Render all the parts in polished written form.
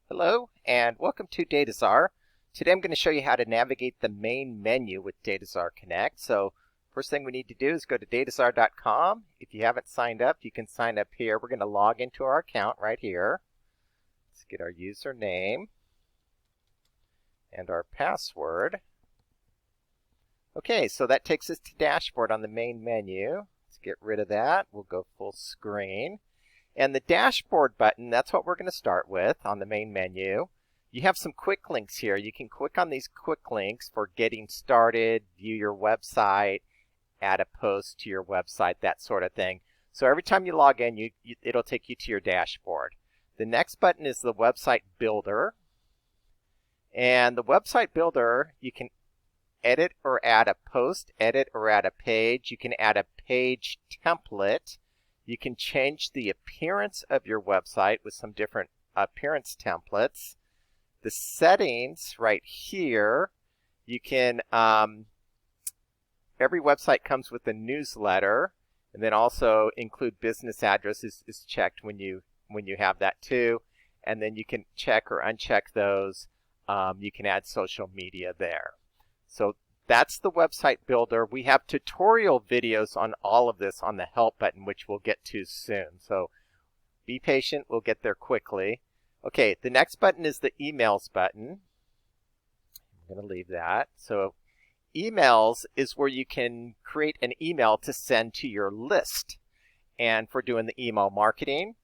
Hello and welcome to Dataczar. Today I'm going to show you how to navigate the main menu with Dataczar Connect. So first thing we need to do is go to Dataczar.com. If you haven't signed up, you can sign up here. We're going to log into our account right here. Let's get our username and our password. Okay, so that takes us to dashboard on the main menu. Let's get rid of that. We'll go full screen. And the dashboard button, that's what we're going to start with on the main menu. You have some quick links here. You can click on these quick links for getting started, view your website, add a post to your website, that sort of thing. So every time you log in, it'll take you to your dashboard. The next button is the website builder. And the website builder, you can edit or add a post, edit or add a page. You can add a page template. You can change the appearance of your website with some different appearance templates. The settings right here, you can, every website comes with a newsletter, and then also include business address is checked when you have that too. And then you can check or uncheck those. You can add social media there. So that's the website builder. We have tutorial videos on all of this on the help button, which we'll get to soon. So be patient, we'll get there quickly. Okay, the next button is the emails button. I'm going to leave that. So emails is where you can create an email to send to your list and for doing the email marketing.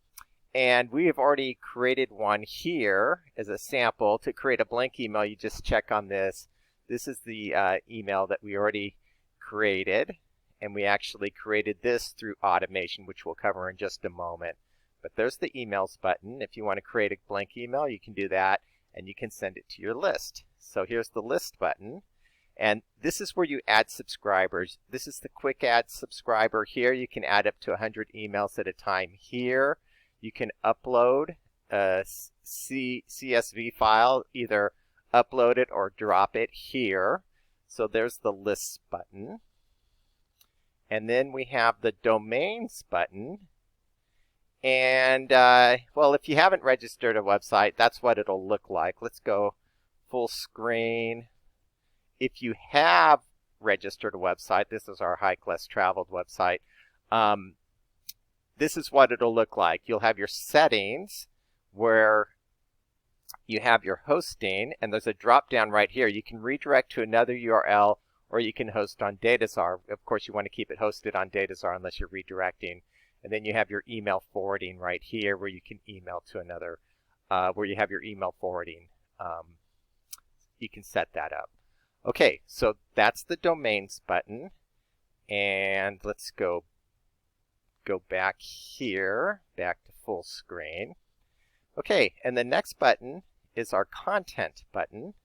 And we have already created one here as a sample. To create a blank email, you just check on this. This is the email that we already created, and we actually created this through automation, which we'll cover in just a moment. But there's the emails button. If you want to create a blank email, you can do that, and you can send it to your list. So here's the list button, and this is where you add subscribers. This is the quick add subscriber here. You can add up to 100 emails at a time here. You can upload a CSV file, either upload it or drop it here. So there's the lists button. And then we have the domains button. And well, if you haven't registered a website, that's what it'll look like. Let's go full screen. If you have registered a website, this is our Hike Less Traveled website. This is what it'll look like. You'll have your settings where you have your hosting, and there's a drop down right here. You can redirect to another URL, or you can host on Dataczar. Of course, you want to keep it hosted on Dataczar unless you're redirecting. And then you have your email forwarding right here where you can email to another, where you have your email forwarding. You can set that up. Okay, so that's the domains button. And let's go back here, back to full screen. Okay, and the next button is our content button.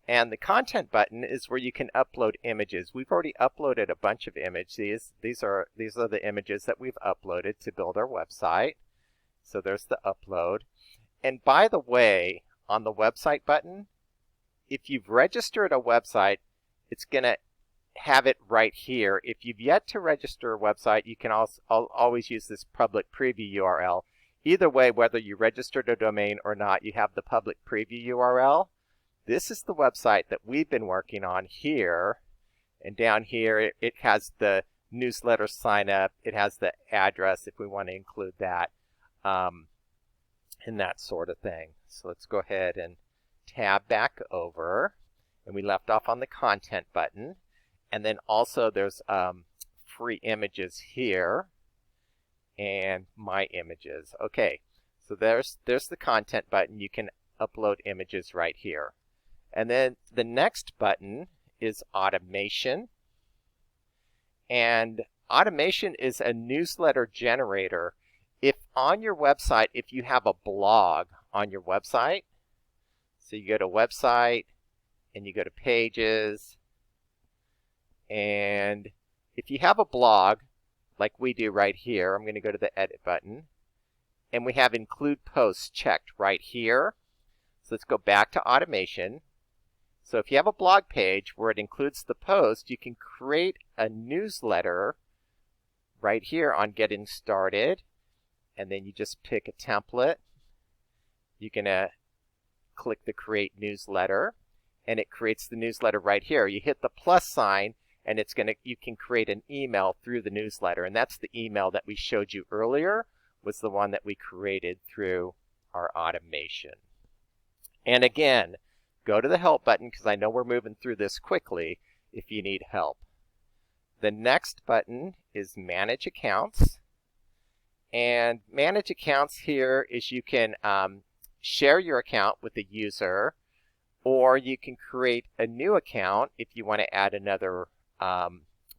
And the content button is where you can upload images. We've already uploaded a bunch of images. These are the images that we've uploaded to build our website. So there's the upload. And by the way, on the website button, if you've registered a website, it's going to have it right here. If you've yet to register a website, you can also always use this public preview URL. Either way, whether you registered a domain or not, you have the public preview URL. This is the website that we've been working on here. And down here, it has the newsletter sign up. It has the address if we want to include that, and that sort of thing. So let's go ahead and tab back over. And we left off on the content button. And then also there's free images here. And my images. Okay, so there's the content button. You can upload images right here. And then the next button is automation. And automation is a newsletter generator. If on your website, if you have a blog on your website, so you go to website and you go to pages, and if you have a blog, like we do right here, I'm going to go to the edit button, and we have include posts checked right here. So let's go back to automation. So if you have a blog page where it includes the post, you can create a newsletter right here on getting started, and then you just pick a template. You can click the Create Newsletter, and it creates the newsletter right here. You hit the plus sign, and you can create an email through the newsletter, and that's the email that we showed you earlier, was the one that we created through our automation. And again, go to the Help button, because I know we're moving through this quickly if you need help. The next button is Manage Accounts. And Manage Accounts here is you can share your account with the user, or you can create a new account if you want to add another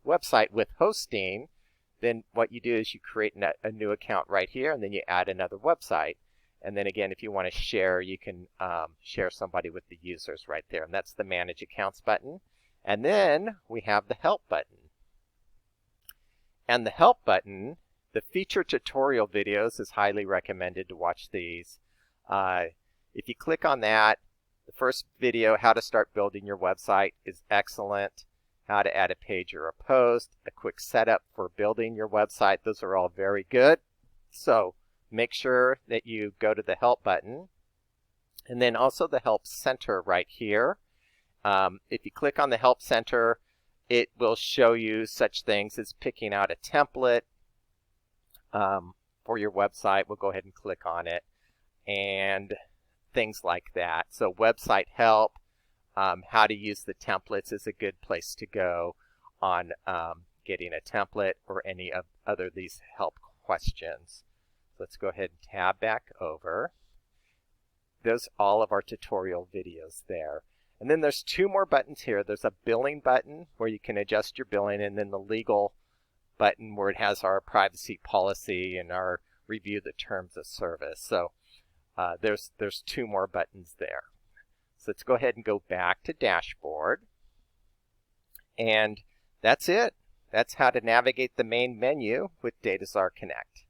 website with hosting. Then what you do is you create a new account right here, and then you add another website. And then again, if you want to share, you can share somebody with the users right there. And that's the Manage Accounts button. And then we have the Help button. And the Help button, the feature tutorial videos is highly recommended to watch these. If you click on that, the first video, how to start building your website, is excellent. How to add a page or a post, a quick setup for building your website, those are all very good. So make sure that you go to the Help button. And then also the Help Center right here. If you click on the Help Center, it will show you such things as picking out a template for your website. We'll go ahead and click on it, and things like that. So website help, how to use the templates is a good place to go on getting a template or any of other these help questions. Let's go ahead and tab back over. There's all of our tutorial videos there. And then there's two more buttons here. There's a billing button where you can adjust your billing, and then the legal button where it has our privacy policy and our review the terms of service. So there's two more buttons there. So let's go ahead and go back to Dashboard. And that's it. That's how to navigate the main menu with Dataczar Connect.